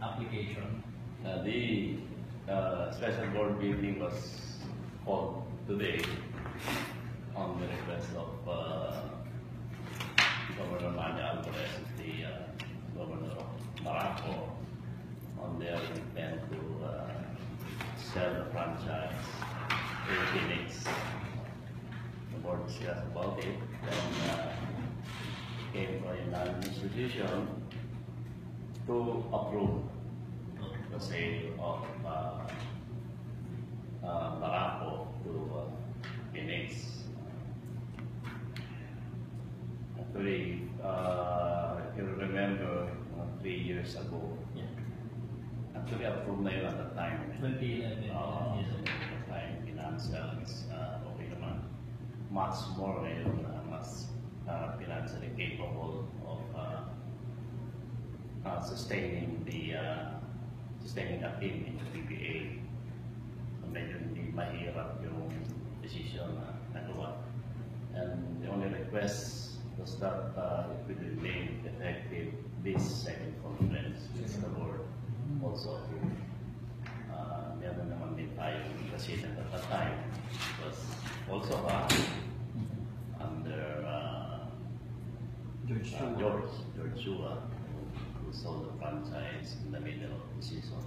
application? The special board meeting was called today on the request of Governor Manny Alvarez, the Governor of Maraco, on their intent to sell the franchise to Phoenix. The board discussed about it, then came for a unanimous decision to approve the sale of Maraco to Phoenix. Actually, if you remember, 3 years ago, actually approved na yun at the time. 2011. At the time, financial is okay naman. Much more ngayon, mas financially capable of sustaining a team in the PBA. So medyo hindi mahirap yung decision na nagawa. And the only request was that it will remain effective this second conference, which the board also approved. Meron naman din tayong president at that time. It was also under George Chua, who sold the franchise in the middle of the season.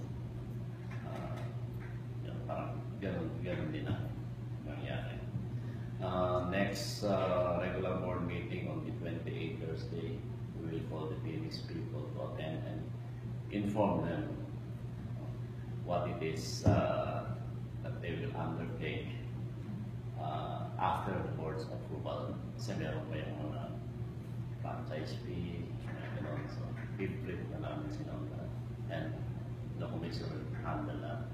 Parang ganun din na nangyari. Next regular board meeting on the 28th Thursday, we will call the Phoenix people to attend and inform them what it is that they will undertake after the board's approval. Kasi meron pa yung mga franchise fee, gano'n. So, brief na namin sila and the commission will handle that.